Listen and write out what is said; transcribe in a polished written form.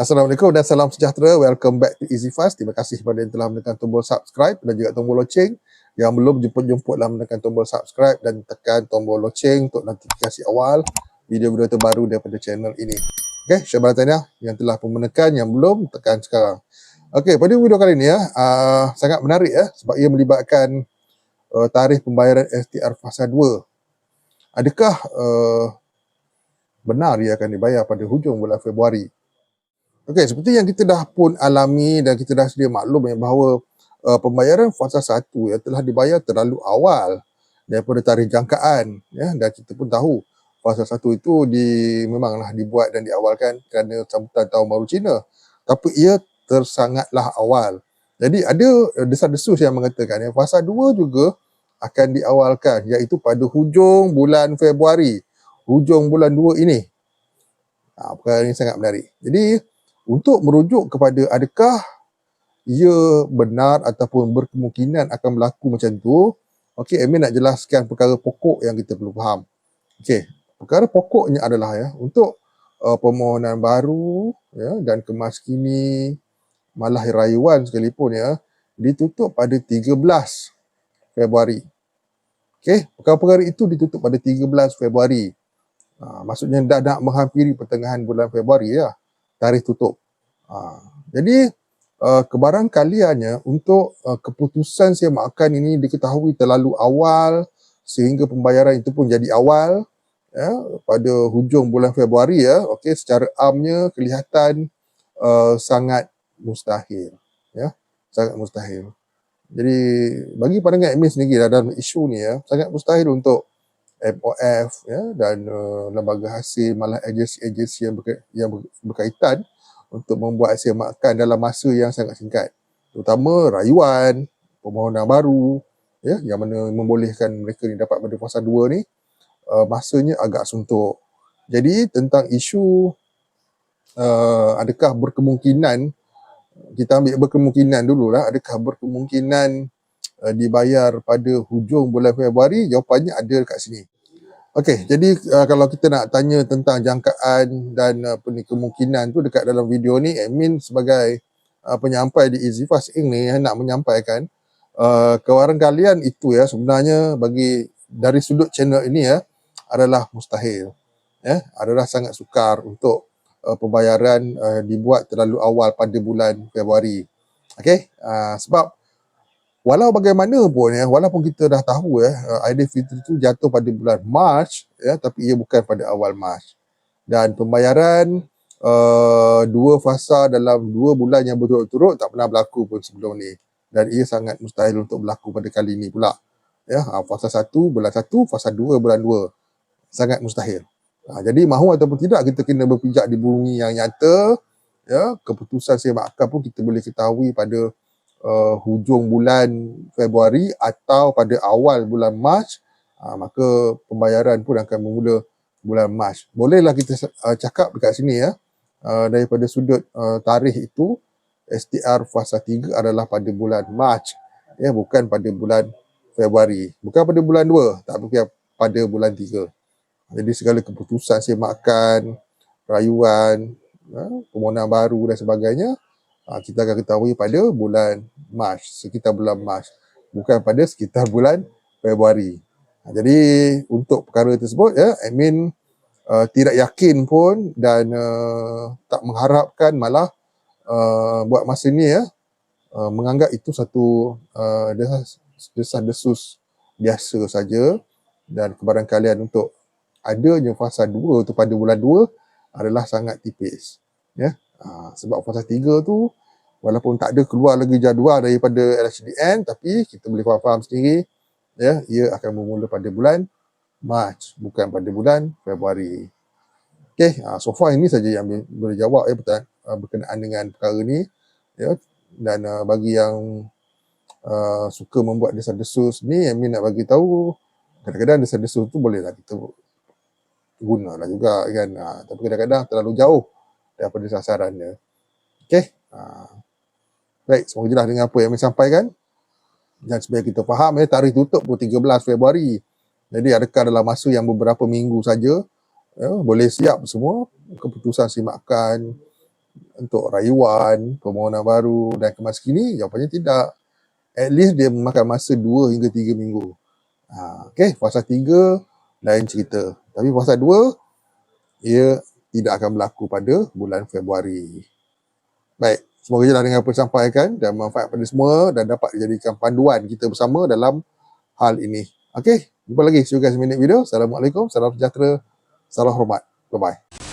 Assalamualaikum dan salam sejahtera. Welcome back to Easy Fast. Terima kasih kepada yang telah menekan tombol subscribe dan juga tombol loceng. Yang belum jemput-jemputlah menekan tombol subscribe dan tekan tombol loceng untuk notifikasi awal video-video terbaru daripada channel ini. Okey, syabas tahniah yang telah pun menekan, yang belum tekan sekarang. Okey, pada video kali ini sangat menarik sebab ia melibatkan tarikh pembayaran STR fasa 2. Adakah benar ia akan dibayar pada hujung bulan Februari? Okey, seperti yang kita dah pun alami dan kita dah sedia maklum bahawa pembayaran fasa 1 telah dibayar terlalu awal daripada tarikh jangkaan, dan kita pun tahu fasa 1 itu memanglah dibuat dan diawalkan kerana sambutan Tahun Baru Cina. Tapi ia tersangatlah awal. Jadi ada desas-desus yang mengatakan fasa 2 juga akan diawalkan, iaitu pada hujung bulan Februari, hujung bulan 2 ini. Perkara ini sangat menarik. Jadi untuk merujuk kepada adakah ia benar ataupun berkemungkinan akan berlaku macam tu, okey, Amin nak jelaskan perkara pokok yang kita perlu faham. Okey, perkara pokoknya adalah untuk permohonan baru dan kemaskini malah rayuan sekalipun ditutup pada 13 Februari. Okey, perkara-perkara itu ditutup pada 13 Februari. Maksudnya dah nak menghampiri pertengahan bulan Februari tarikh tutup. Jadi kebarangkaliannya untuk keputusan sewa makan ini diketahui terlalu awal sehingga pembayaran itu pun jadi awal pada hujung bulan Februari okey, secara amnya kelihatan sangat mustahil, sangat mustahil. Jadi bagi pandangan admin sendiri dalam isu ni sangat mustahil untuk MOF dan lembaga hasil malah agensi-agensi yang berkaitan untuk membuat sewa makan dalam masa yang sangat singkat, terutama rayuan, permohonan baru yang mana membolehkan mereka ni dapat pada fasa 2 ni, masanya agak suntuk. Jadi tentang isu adakah berkemungkinan, kita ambil berkemungkinan dululah, adakah berkemungkinan dibayar pada hujung bulan Februari? Jawapannya ada dekat sini. Okey, jadi kalau kita nak tanya tentang jangkaan dan kemungkinan tu dekat dalam video ni, admin sebagai penyampai di Easy Fast Inc ni nak menyampaikan kebarangkalian itu sebenarnya bagi dari sudut channel ini adalah mustahil. Adalah sangat sukar untuk pembayaran dibuat terlalu awal pada bulan Februari. Okey, sebab walau bagaimanapun walaupun kita dah tahu Aidilfitri itu jatuh pada bulan Mac tapi ia bukan pada awal Mac. Dan pembayaran dua fasa dalam 2 bulan yang berturut-turut tak pernah berlaku pun sebelum ni. Dan ia sangat mustahil untuk berlaku pada kali ini pula. Fasa 1 bulan 1, fasa 2 bulan 2. Sangat mustahil. Jadi mahu ataupun tidak kita kena berpijak di bumi yang nyata. Keputusan sewa makan pun kita boleh ketahui pada hujung bulan Februari atau pada awal bulan Mac, maka pembayaran pun akan bermula bulan Mac. Bolehlah kita cakap dekat sini daripada sudut tarikh itu, STR fasa 3 adalah pada bulan Mac, bukan pada bulan Februari, bukan pada bulan 2, tapi pada bulan 3. Jadi segala keputusan sewa makan, rayuan, permohonan baru dan sebagainya, kita akan ketahui pada bulan Mac, sekitar bulan Mac, bukan pada sekitar bulan Februari. Jadi untuk perkara tersebut admin tidak yakin pun dan tak mengharapkan, malah buat masa ni menganggap itu satu desas-desus biasa saja, dan kebarangkalian untuk adanya fasa 2 tu pada bulan 2 adalah sangat tipis. Sebab fasa 3 tu walaupun tak ada keluar lagi jadual daripada LHDN, tapi kita boleh faham sendiri ia akan bermula pada bulan Mac, bukan pada bulan Februari. Okey, so far ini saja yang boleh jawab berkenaan dengan perkara ni dan bagi yang suka membuat desas-desus ni, admin nak bagi tahu kadang-kadang desas-desus tu bolehlah kita gunalah juga kan, tapi kadang-kadang terlalu jauh daripada sasarannya. Okey, baik, semoga jelas dengan apa yang saya sampaikan dan supaya kita faham tarikh tutup pun 13 Februari. Jadi adakah dalam masa yang beberapa minggu saja boleh siap semua keputusan sewa makan, untuk rayuan, permohonan baru dan kemas kini? Jawapannya tidak. At least dia memakan masa 2 hingga 3 minggu. Okay, fasa 3 lain cerita. Tapi fasa 2, ia tidak akan berlaku pada bulan Februari. Baik, semoga jelas dengan apa yang sampaikan dan manfaat pada semua dan dapat dijadikan panduan kita bersama dalam hal ini. Okay, jumpa lagi. See you guys in the next video. Assalamualaikum, salam sejahtera, salam hormat. Bye-bye.